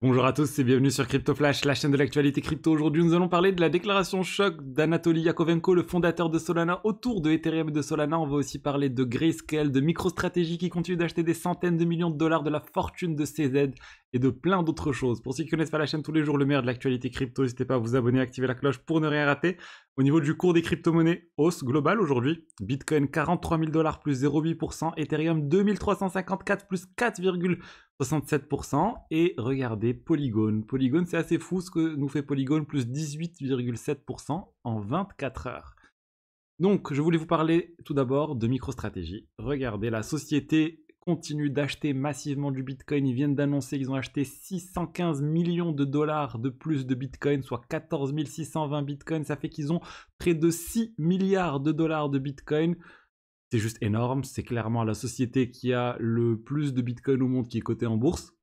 Bonjour à tous et bienvenue sur Crypto Flash, la chaîne de l'actualité crypto. Aujourd'hui, nous allons parler de la déclaration choc d'Anatoly Yakovenko, le fondateur de Solana, autour de Ethereum et de Solana. On va aussi parler de Grayscale, de MicroStrategy qui continue d'acheter des centaines de millions de dollars, de la fortune de CZ et de plein d'autres choses. Pour ceux qui connaissent pas la chaîne tous les jours, le meilleur de l'actualité crypto, n'hésitez pas à vous abonner, à activer la cloche pour ne rien rater. Au niveau du cours des crypto-monnaies, hausse globale aujourd'hui. Bitcoin 43 000 dollars plus 0,8%, Ethereum 2354 plus 4,67%. Et regardez Polygon. Polygon, c'est assez fou ce que nous fait Polygon, plus 18,7% en 24 heures. Donc, je voulais vous parler tout d'abord de MicroStrategy. Regardez, la société continue d'acheter massivement du Bitcoin. Ils viennent d'annoncer qu'ils ont acheté 615 millions de dollars de plus de Bitcoin, soit 14 620 Bitcoin. Ça fait qu'ils ont près de 6 milliards de dollars de Bitcoin. C'est juste énorme. C'est clairement la société qui a le plus de Bitcoin au monde qui est cotée en bourse.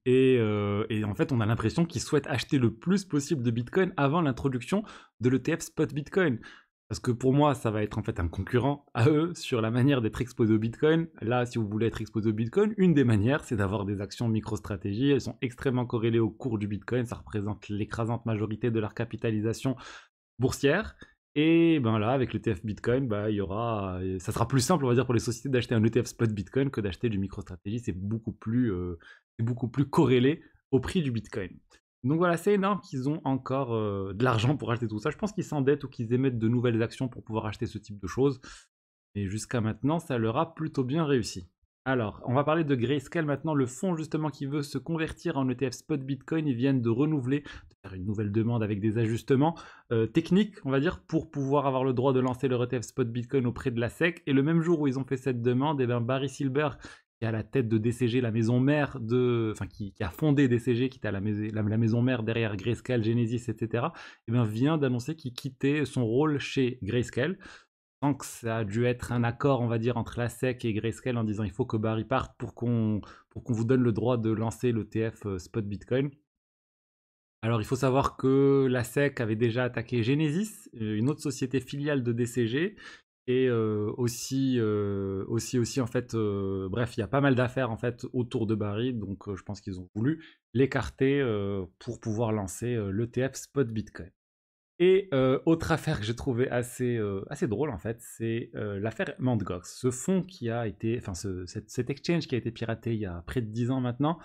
Et en fait, on a l'impression qu'ils souhaitent acheter le plus possible de Bitcoin avant l'introduction de l'ETF Spot Bitcoin. Parce que pour moi, ça va être en fait un concurrent à eux sur la manière d'être exposé au Bitcoin. Là, si vous voulez être exposé au Bitcoin, une des manières, c'est d'avoir des actions MicroStrategy. Elles sont extrêmement corrélées au cours du Bitcoin. Ça représente l'écrasante majorité de leur capitalisation boursière. Et ben là, avec l'ETF Bitcoin, bah, ça sera plus simple, on va dire, pour les sociétés d'acheter un ETF Spot Bitcoin que d'acheter du MicroStrategy. C'est beaucoup plus corrélé au prix du Bitcoin. Donc voilà, c'est énorme qu'ils ont encore de l'argent pour acheter tout ça. Je pense qu'ils s'endettent ou qu'ils émettent de nouvelles actions pour pouvoir acheter ce type de choses. Et jusqu'à maintenant, ça leur a plutôt bien réussi. Alors, on va parler de Grayscale maintenant, le fonds justement qui veut se convertir en ETF Spot Bitcoin. Ils viennent de renouveler, de faire une nouvelle demande avec des ajustements techniques, on va dire, pour pouvoir avoir le droit de lancer leur ETF Spot Bitcoin auprès de la SEC. Et le même jour où ils ont fait cette demande, Barry Silbert, qui est à la tête de DCG, la maison mère qui a fondé DCG, qui était à la maison mère derrière Grayscale, Genesis, etc., vient d'annoncer qu'il quittait son rôle chez Grayscale. Donc ça a dû être un accord, on va dire, entre la SEC et Grayscale en disant il faut que Barry parte pour qu'on vous donne le droit de lancer l'ETF Spot Bitcoin. Alors il faut savoir que la SEC avait déjà attaqué Genesis, une autre société filiale de DCG, et aussi en fait, bref, il y a pas mal d'affaires en fait autour de Barry, donc je pense qu'ils ont voulu l'écarter pour pouvoir lancer l'ETF Spot Bitcoin. Et autre affaire que j'ai trouvé assez drôle en fait, c'est l'affaire Mt. Gox. Ce fonds qui a été, enfin cet exchange qui a été piraté il y a près de 10 ans maintenant,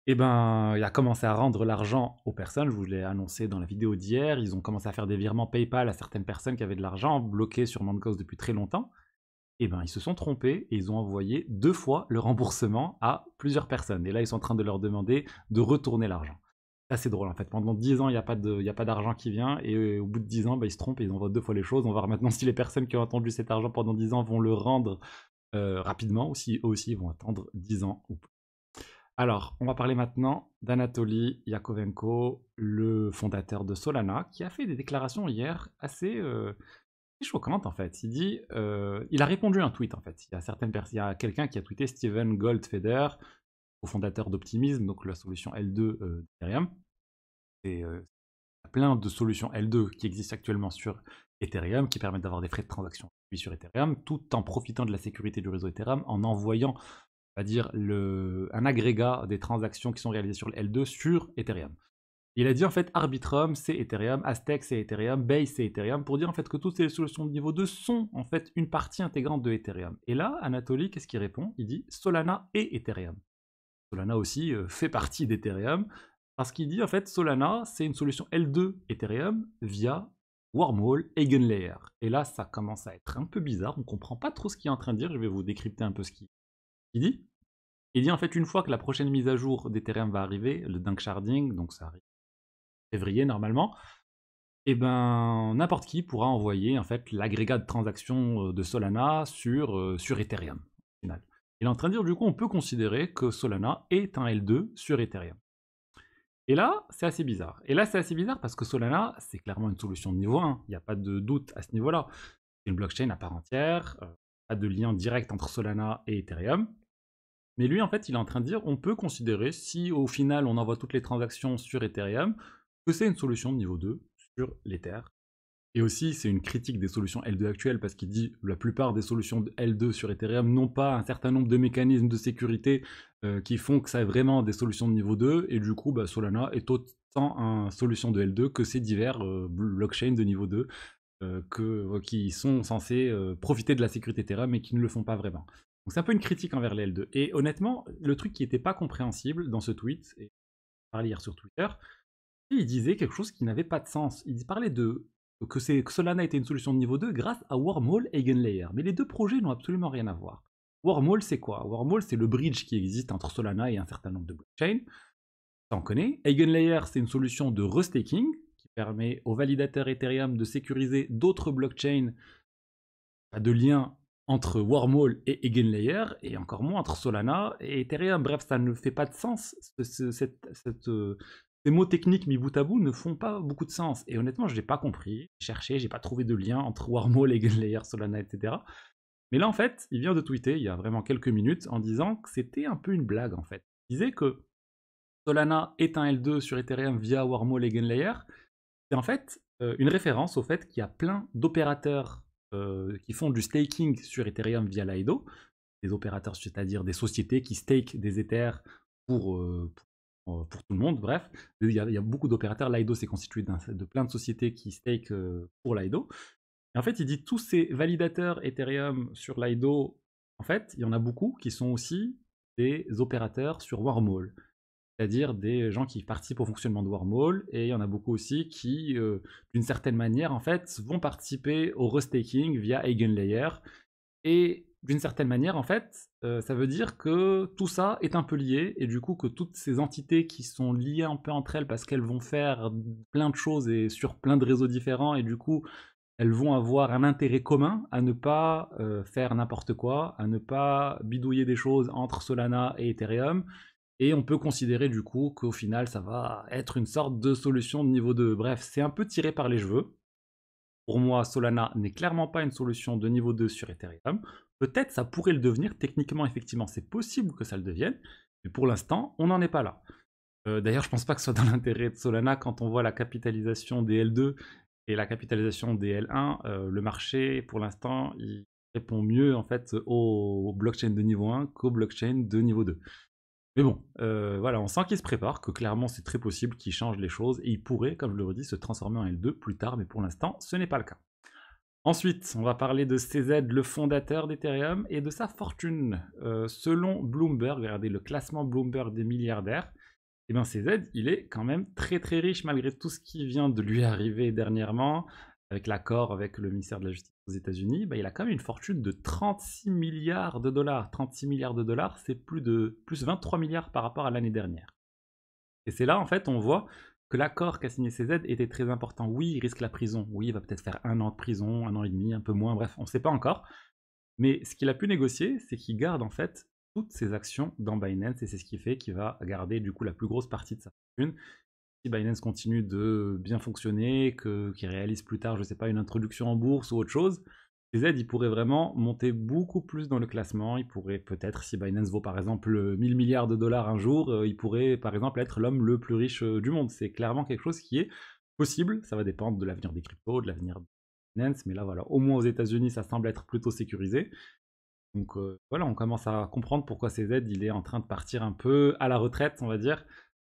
il a commencé à rendre l'argent aux personnes. Je vous l'ai annoncé dans la vidéo d'hier. Ils ont commencé à faire des virements PayPal à certaines personnes qui avaient de l'argent bloqué sur Mt. Gox depuis très longtemps. Ils se sont trompés et ils ont envoyé 2 fois le remboursement à plusieurs personnes. Et là, ils sont en train de leur demander de retourner l'argent. C'est assez drôle en fait. Pendant 10 ans, il n'y a pas d'argent qui vient et au bout de 10 ans, ils se trompent et ils envoient 2 fois les choses. On va voir maintenant si les personnes qui ont attendu cet argent pendant 10 ans vont le rendre rapidement ou si eux aussi vont attendre 10 ans ou plus. Alors, on va parler maintenant d'Anatoly Yakovenko, le fondateur de Solana, qui a fait des déclarations hier assez choquantes en fait. Il a répondu à un tweet en fait. Il y a quelqu'un qui a tweeté, Steven Goldfeder, cofondateur d'Optimism, donc la solution L2 d'Ethereum. Et il y a plein de solutions L2 qui existent actuellement sur Ethereum qui permettent d'avoir des frais de transaction sur Ethereum tout en profitant de la sécurité du réseau Ethereum en envoyant, on va dire, un agrégat des transactions qui sont réalisées sur le L2 sur Ethereum. Il a dit en fait Arbitrum c'est Ethereum, Aztec c'est Ethereum, Base c'est Ethereum, pour dire en fait que toutes ces solutions de niveau 2 sont en fait une partie intégrante de Ethereum. Et là, Anatoly, qu'est-ce qu'il répond? Il dit Solana et Ethereum. Solana aussi fait partie d'Ethereum, parce qu'il dit en fait Solana c'est une solution L2 Ethereum via Wormhole Eigenlayer. Et là ça commence à être un peu bizarre, on comprend pas trop ce qu'il est en train de dire, je vais vous décrypter un peu ce qu'il dit. Il dit en fait une fois que la prochaine mise à jour d'Ethereum va arriver, le Dunk Sharding, donc ça arrive en février normalement, n'importe qui pourra envoyer en fait l'agrégat de transactions de Solana sur Ethereum au final. Il est en train de dire du coup on peut considérer que Solana est un L2 sur Ethereum. Et là, c'est assez bizarre. Et là, c'est assez bizarre parce que Solana, c'est clairement une solution de niveau 1. Il n'y a pas de doute à ce niveau-là. C'est une blockchain à part entière, pas de lien direct entre Solana et Ethereum. Mais lui, en fait, il est en train de dire on peut considérer, si au final on envoie toutes les transactions sur Ethereum, que c'est une solution de niveau 2 sur l'Ether. Et aussi, c'est une critique des solutions L2 actuelles parce qu'il dit que la plupart des solutions de L2 sur Ethereum n'ont pas un certain nombre de mécanismes de sécurité qui font que ça est vraiment des solutions de niveau 2. Et du coup, bah, Solana est autant une solution de L2 que ces divers blockchains de niveau 2 qui sont censés profiter de la sécurité Ethereum mais qui ne le font pas vraiment. Donc c'est un peu une critique envers les L2. Et honnêtement, le truc qui n'était pas compréhensible dans ce tweet, et je parlais hier sur Twitter, il disait quelque chose qui n'avait pas de sens. Il parlait que Solana était une solution de niveau 2 grâce à Wormhole et Eigenlayer. Mais les deux projets n'ont absolument rien à voir. Wormhole, c'est quoi? Wormhole, c'est le bridge qui existe entre Solana et un certain nombre de blockchains. Ça, on connaît. Eigenlayer, c'est une solution de restaking qui permet aux validateurs Ethereum de sécuriser d'autres blockchains, de lien entre Wormhole et Eigenlayer, et encore moins entre Solana et Ethereum. Bref, ça ne fait pas de sens. Ces mots techniques mis bout à bout ne font pas beaucoup de sens. Et honnêtement, je n'ai pas compris. J'ai cherché, j'ai pas trouvé de lien entre Wormhole, Eigenlayer, Solana, etc. Mais là, en fait, il vient de tweeter il y a vraiment quelques minutes en disant que c'était un peu une blague, en fait. Il disait que Solana est un L2 sur Ethereum via Wormhole, Eigenlayer. C'est en fait une référence au fait qu'il y a plein d'opérateurs qui font du staking sur Ethereum via Lido, des opérateurs, c'est-à-dire des sociétés qui stake des Ethers pour tout le monde, bref. Il y a beaucoup d'opérateurs. Lido s'est constitué de plein de sociétés qui stake pour Lido. Et en fait, il dit tous ces validateurs Ethereum sur Lido, en fait, il y en a beaucoup qui sont aussi des opérateurs sur Wormhole, c'est-à-dire des gens qui participent au fonctionnement de Wormhole, et il y en a beaucoup aussi qui, d'une certaine manière, en fait, vont participer au restaking via Eigenlayer. Et d'une certaine manière, en fait, ça veut dire que tout ça est un peu lié, et du coup que toutes ces entités qui sont liées un peu entre elles parce qu'elles vont faire plein de choses et sur plein de réseaux différents, et du coup elles vont avoir un intérêt commun à ne pas faire n'importe quoi, à ne pas bidouiller des choses entre Solana et Ethereum, et on peut considérer du coup qu'au final ça va être une sorte de solution de niveau 2. Bref, c'est un peu tiré par les cheveux. Pour moi, Solana n'est clairement pas une solution de niveau 2 sur Ethereum. Peut-être ça pourrait le devenir, techniquement effectivement c'est possible que ça le devienne, mais pour l'instant on n'en est pas là. D'ailleurs je pense pas que ce soit dans l'intérêt de Solana quand on voit la capitalisation des L2 et la capitalisation des L1, le marché pour l'instant il répond mieux en fait aux blockchains de niveau 1 qu'aux blockchains de niveau 2. Mais bon, voilà, on sent qu'il se prépare, que clairement c'est très possible qu'il change les choses, et il pourrait, comme je le redis, se transformer en L2 plus tard, mais pour l'instant, ce n'est pas le cas. Ensuite, on va parler de CZ, le fondateur d'Ethereum, et de sa fortune. Selon Bloomberg, regardez le classement Bloomberg des milliardaires, et bien CZ, il est quand même très très riche malgré tout ce qui vient de lui arriver dernièrement, avec l'accord avec le ministère de la Justice aux États-Unis. Il a quand même une fortune de 36 milliards de dollars. 36 milliards de dollars, c'est plus 23 milliards par rapport à l'année dernière. Et c'est là, en fait, on voit que l'accord qu'a signé CZ était très important. Oui, il risque la prison. Oui, il va peut-être faire 1 an de prison, 1 an et demi, un peu moins, bref, on ne sait pas encore. Mais ce qu'il a pu négocier, c'est qu'il garde en fait toutes ses actions dans Binance, et c'est ce qui fait qu'il va garder du coup la plus grosse partie de sa fortune. Si Binance continue de bien fonctionner, qu'il réalise plus tard, je ne sais pas, une introduction en bourse ou autre chose, CZ, il pourrait vraiment monter beaucoup plus dans le classement. Il pourrait peut-être, si Binance vaut par exemple 1000 milliards de dollars un jour, il pourrait par exemple être l'homme le plus riche du monde. C'est clairement quelque chose qui est possible. Ça va dépendre de l'avenir des cryptos, de l'avenir de Binance, mais là voilà, au moins aux États-Unis, ça semble être plutôt sécurisé. Donc voilà, on commence à comprendre pourquoi CZ il est en train de partir un peu à la retraite, on va dire.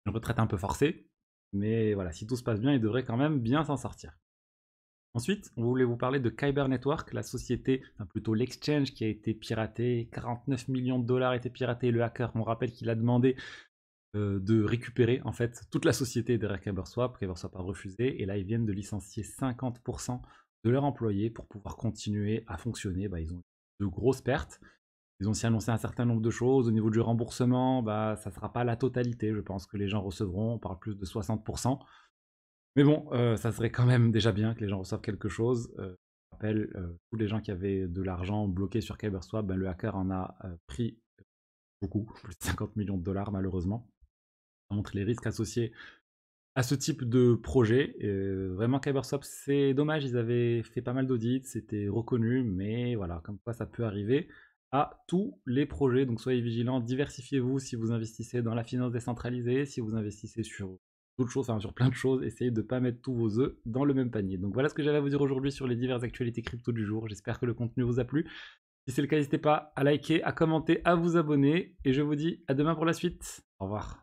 Une retraite un peu forcée. Mais voilà, si tout se passe bien, il devrait quand même bien s'en sortir. Ensuite, on voulait vous parler de Kyber Network, la société, enfin plutôt l'exchange qui a été piraté. 49 millions de dollars étaient piratés. Le hacker, on rappelle qu'il a demandé de récupérer en fait toute la société derrière KyberSwap. KyberSwap a refusé, et là ils viennent de licencier 50% de leurs employés pour pouvoir continuer à fonctionner. Ils ont eu de grosses pertes. Ils ont aussi annoncé un certain nombre de choses. Au niveau du remboursement, ça ne sera pas la totalité. Je pense que les gens recevront, on parle plus de 60%. Mais bon, ça serait quand même déjà bien que les gens reçoivent quelque chose. Je rappelle, tous les gens qui avaient de l'argent bloqué sur KyberSwap, le hacker en a pris beaucoup, plus de 50 millions de dollars malheureusement. Ça montre les risques associés à ce type de projet. Vraiment, KyberSwap, c'est dommage, ils avaient fait pas mal d'audits, c'était reconnu, mais voilà, comme quoi ça peut arriver à tous les projets. Donc soyez vigilants, diversifiez-vous si vous investissez dans la finance décentralisée, si vous investissez sur toute chose, enfin, sur plein de choses. Essayez de ne pas mettre tous vos œufs dans le même panier. Donc voilà ce que j'avais à vous dire aujourd'hui sur les diverses actualités crypto du jour. J'espère que le contenu vous a plu. Si c'est le cas, n'hésitez pas à liker, à commenter, à vous abonner. Et je vous dis à demain pour la suite. Au revoir.